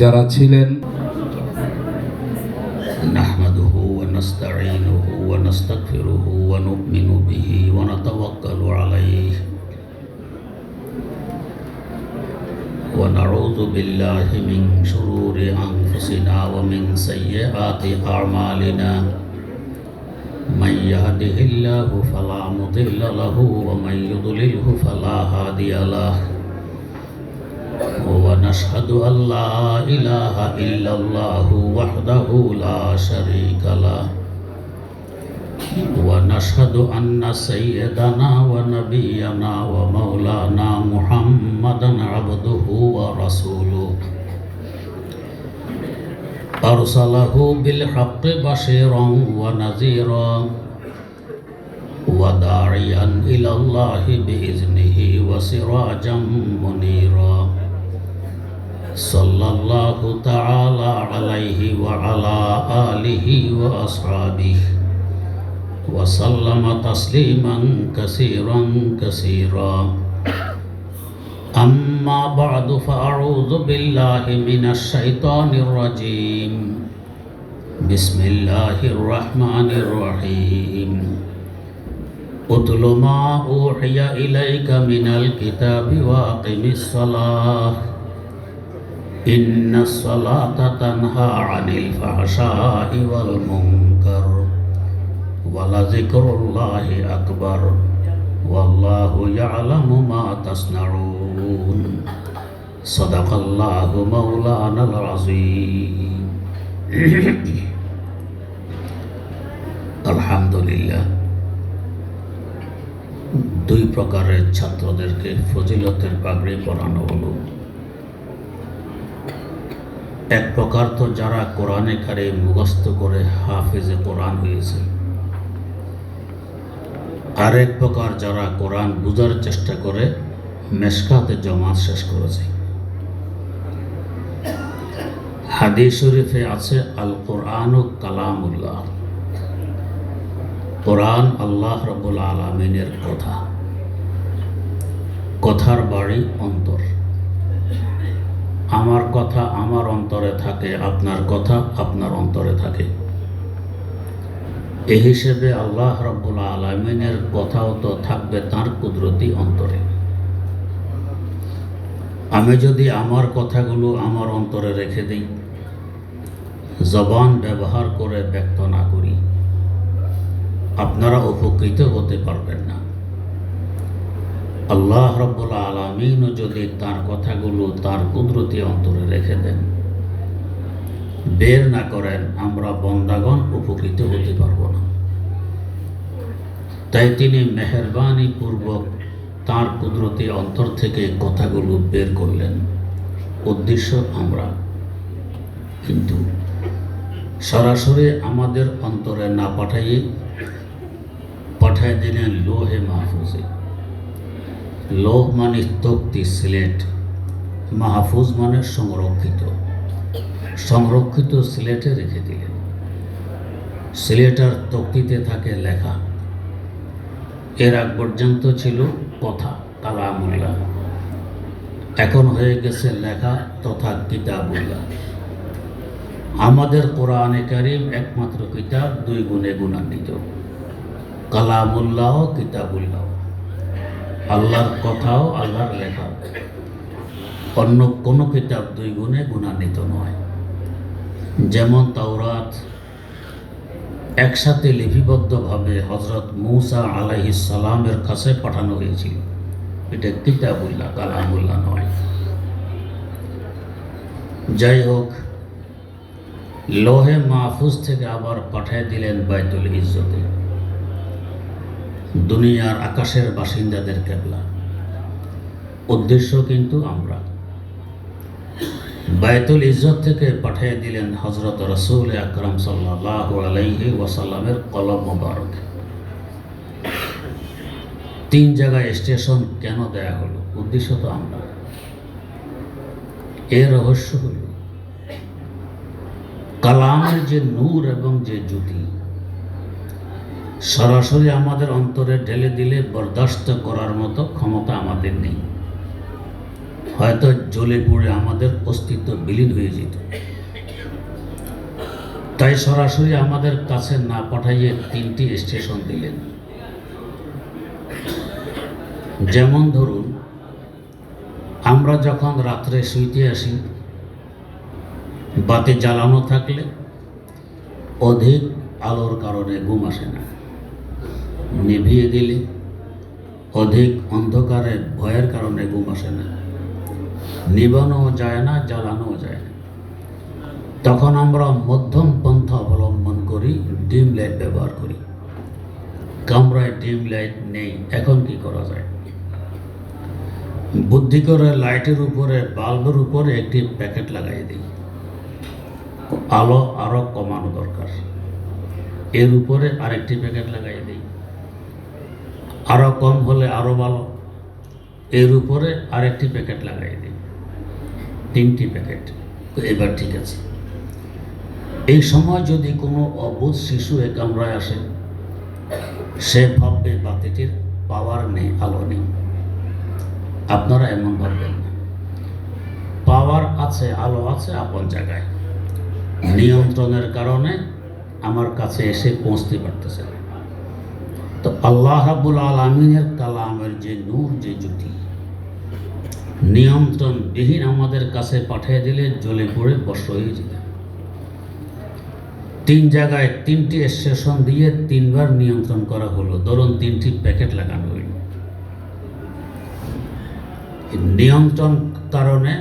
যারা ছিলেন। نحمده ونستعينه ونستغفره ونؤمن به ونتوكل عليه ونعوذ بالله من شرور أنفسنا ومن سيئات أعمالنا من يهده الله فلا مضل له ومن يضلله فلا هادي له ونشهد أن لا إله إلا الله وحده لا شريك له ونشهد أن سيدنا ونبينا ومولانا محمدا عبده ورسوله أرسله بالحق بشيرا ونذيرا وداعيا إلى الله بإذنه وسراجا منيرا صلى الله تعالى عليه وعلى آله وأصحابه وسلم تسليما كثيرا كثيرا أما بعد فأعوذ بالله من الشيطان الرجيم بسم الله الرحمن الرحيم اتل ما أوحي إليك من الكتاب وأقم الصلاة إن الصلاة تنهى عن الفحشاء والمنكر ولذكر الله أكبر والله يعلم ما تصنعون صدق الله مولانا العظيم আলহামদুলিল্লাহ। দুই প্রকারের ছাত্রদেরকে ফজিলতের পাগড়ি পরানো হলো। এক প্রকার তো যারা কোরআনে কারিম মুখস্থ করে হাফেজে কোরআন হয়েছে, আরেক প্রকার যারা কোরআন বুঝার চেষ্টা করে মেশকাতে জমাত শেষ করেছে। হাদিস শরীফে আছে আল কোরআন কালামুল্লাহ, কোরআন আল্লাহ রাব্বুল আলামিনের কথা, কথার বাড়ি অন্তর। আমার কথা আমার অন্তরে থাকে, আপনার কথা আপনার অন্তরে থাকে। এই হিসেবে আল্লাহ রাব্বুল আলামিনের কথাও তো থাকবে তার কুদরতি অন্তরে। আমি যদি আমার কথাগুলো আমার অন্তরে রেখে দিই, জবান ব্যবহার করে ব্যক্ত না করি, আপনারা উপকৃত হতে পারবেন না। আল্লাহ রাব্বুল আলামিনও যদি তার কথাগুলো তার কুদরতি অন্তরে রেখে দেন, বের না করেন, আমরা বন্দাগণ উপকৃত হতে পারবো না। তাই তিনি মেহেরবানি পূর্বক তার কুদরতি অন্তর থেকে কথাগুলো বের করলেন, উদ্দেশ্য আমরা। কিন্তু সরাসরি আমাদের অন্তরে না পাঠায় দিলেন লোহে মাহফুজে। লোহ মানে তক্তি, সিলেট। মাহফুজ মানে সংরক্ষিত সিলেটে রেখে দিলেন। সিলেটার তক্তিতে থাকে লেখা। এর আগ পর্যন্ত ছিল কথা, কালামুল্লাহ। এখন হয়ে গেছে লেখা তথা কিতাবুল্লাহ। আমাদের কোরআনে কারিম একমাত্র কিতাব, দুই গুণে গুণান্বিত। কালামুল্লাহ, কিতাবুল্লাহ, আল্লাহর কথাও আল্লাহর লেখা। অন্য কোনো কিতাব দুই গুণে গুণান্বিত নয়। যেমন তাওরাত একসাথে লিপিবদ্ধভাবে হযরত মূসা আলাইহিস সালামের কাছে পাঠানো হয়েছিল, এটা কিতাবুল্লাহ, কালামুল্লাহ নয়। যাই হোক, লোহে মাহফুজ থেকে আবার পাঠিয়ে দিলেন বাইতুল ইজ্জতে, দুনিয়ার আকাশের বাসিন্দাদের কেবলা। উদ্দেশ্য কিন্তু আমরা। বাইতুল ইজ্জত থেকে পাঠিয়ে দিলেন হযরত রাসূল আকরাম সাল্লাল্লাহু আলাইহি ওয়াসাল্লামের কলম মোবারক। তিন জায়গায় স্টেশন কেন দেয়া হলো? উদ্দেশ্য তো আমরা। এর রহস্য হল কালামের যে নূর এবং যে জ্যোতি সরাসরি আমাদের অন্তরে ঢেলে দিলে বরদাস্ত করার মতো ক্ষমতা আমাদের নেই। হয়তো জ্বলে পুড়ে আমাদের অস্তিত্ব বিলীন হয়ে যেত। তাই সরাসরি আমাদের কাছে না পাঠাইয়ে 3টি স্টেশন দিলেন। যেমন ধরুন, আমরা যখন রাত্রে শুইতে আসি, বাতি জ্বালানো থাকলে অধিক আলোর কারণে ঘুম আসে না। নিভিয়ে দিলে অধিক অন্ধকারে ভয়ের কারণে ঘুম আসে না। নিবানোও যায় না, জ্বালানোও যায় না। তখন আমরা মধ্যম পন্থা অবলম্বন করি, ডিম লাইট ব্যবহার করি। কামরায় ডিম লাইট নেই, এখন কি করা যায়? বুদ্ধি করে লাইটের উপরে, বাল্বের উপরে একটি প্যাকেট লাগাই দিই। আলো আরো কমানো দরকার, এর উপরে আরেকটি প্যাকেট লাগাই দিই। আরো কম হলে আরো ভালো, এর উপরে আরেকটি প্যাকেট লাগাই দিই। 3টি প্যাকেট। তো এবার ঠিক আছে। এই সময় যদি কোনো অবুঝ শিশু এ কামরায় আসে, সে ভাববে বাতিটির পাওয়ার নেই, আলো নেই। আপনারা এমন ভাববেন না, পাওয়ার আছে, আলো আছে আপন জায়গায়। নিয়ন্ত্রণের কারণে আমার কাছে এসে পৌঁছতে পারতেছে না। তো আল্লাহ রাব্বুল আলামিনের কালামের যে নূর, যে জ্যোতি, নিয়ন্ত্রণবিহীন আমাদের কাছে পাঠিয়ে দিলে জ্বলে পড়ে বর্ষ হয়ে যেত। 3 জায়গায় 3টি স্টেশন দিয়ে 3বার নিয়ন্ত্রণ করা হলো। ধরুন 3টি প্যাকেট লাগানো হইল। নিয়ন্ত্রণ কারণে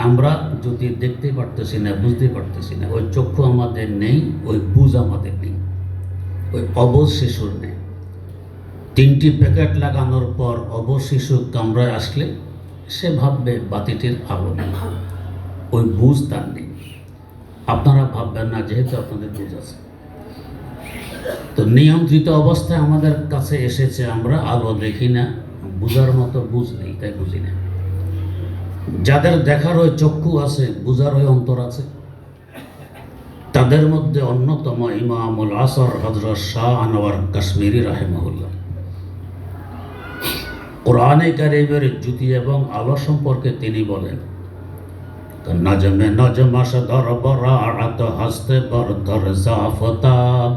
আমরা যদি দেখতে পারতেছি না, বুঝতে পারতেছি না। ওই চক্ষু আমাদের নেই, ওই বুঝ আমাদের নেই, ওই অবুঝ শিশুর নেই। 3টি প্যাকেট লাগানোর পর অবুঝ শিশু কামরায় আসলে সে ভাববে বাতিটির আলো নেই, ওই বুঝ তার নেই। আপনারা ভাববেন না, যেহেতু আপনাদের বুঝ আছে। তো নিয়ন্ত্রিত অবস্থায় আমাদের কাছে এসেছে, আমরা আলো দেখি না, বুঝার মতো বুঝ নেই, তাই বুঝি না। যাদের দেখার ওই চক্ষু আছে, বুঝার ওই অন্তর আছে, তাদের মধ্যে অন্যতম ইমামুল আসর হযরত শাহ আনোয়ার কাশ্মীরি রাহিমাহুল্লাহ। কোরআনে কারীমের জ্যোতি এবং আলো সম্পর্কে তিনি বলেন, নজমে নজমাশ দর বরাত হস্তে বরদর জাফতাব।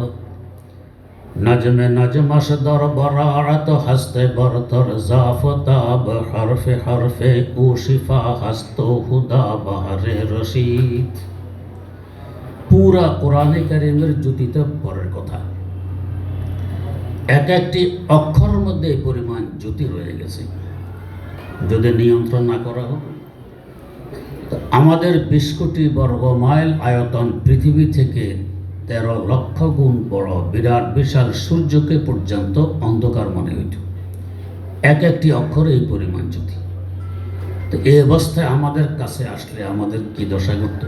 নজমে নজমাশ দর বরাত হস্তে বরদর জাফতাব। হরফে হরফে কুশিফা হস্ত হুদা বাহরে রশিদ। পুরা কোরআনে কারীমের জ্যোতিতে পরের কথা। এক একটি অক্ষরের মধ্যে এই পরিমাণ জ্যোতি রয়ে গেছে। যদি নিয়ন্ত্রণ না করা হোক, আমাদের 20 কোটি বর্গ মাইল আয়তন পৃথিবী থেকে 13 লক্ষ গুণ বড় বিরাট বিশাল সূর্যকে পর্যন্ত অন্ধকার মনে হইত। এক একটি অক্ষরে এই পরিমাণ জ্যোতি। তো এই অবস্থায় আমাদের কাছে আসলে আমাদের কি দশা ঘটত?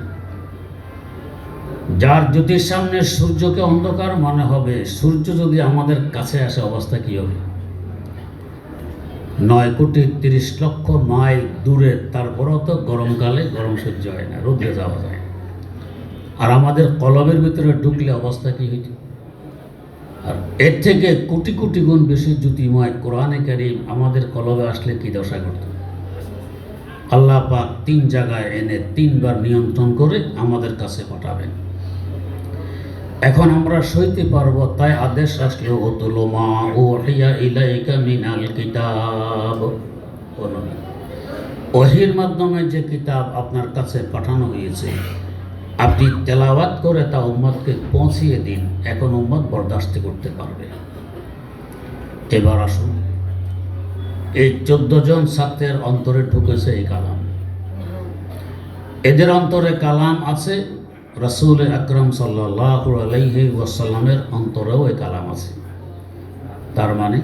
যার জ্যোতির সামনে সূর্যকে অন্ধকার মনে হবে, সূর্য যদি আমাদের কাছে আসে অবস্থা কি হবে? 9 কোটি 30 লক্ষ মাইল দূরে, তারপরেও তো গরমকালে গরম সহ্য হয় না, রোদে যাওয়া যায়। আর আমাদের কলবের ভিতরে ঢুকলে অবস্থা কি হইত? আর এর থেকে কোটি কোটি গুণ বেশি জ্যোতিময় কোরআনে কারীম আমাদের কলবে আসলে কি দশা ঘটত? আল্লাহ পাক 3 জায়গায় এনে 3বার নিয়ন্ত্রণ করে আমাদের কাছে পাঠাবেন। এখন আমরা সইতে পারবো, তাই আদেশ আসলে উতলু মা উহিয়া ইলাইকা মিনাল কিতাব। ওহীর মাধ্যমে যে কিতাব আপনার কাছে পাঠানো হয়েছে, আপনি তেলাওয়াত করে তা উম্মতকে পৌঁছিয়ে দিন। এখন উম্মত বরদাস্ত করতে পারবে। এবার আসুন, এই 14 জন ছাত্রের অন্তরে ঢুকেছে এই কালাম। এদের অন্তরে কালাম আছে, রাসূল আকরাম সাল্লাল্লাহু আলাইহি ওয়াসাল্লামের অন্তরেও এই কালাম আছে। তার মানে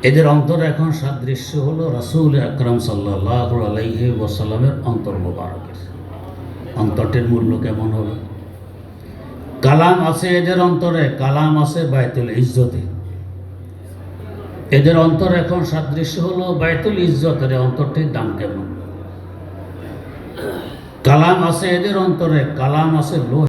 এদের অন্তরে এখন সাদৃশ্য হলো রাসূল আকরাম সাল্লাল্লাহু আলাইহি ওয়াসাল্লামের অন্তর মোবারকের। অন্তরটির মূল্য কেমন হবে? কালাম আছে এদের অন্তরে, কালাম আছে বাইতুল ইজ্জতে। এদের অন্তর এখন সাদৃশ্য হলো বাইতুল ইজ্জতের। অন্তরটির দাম কেমন? কালাম আছে এদের অন্তরে, কালাম আছে লোহ।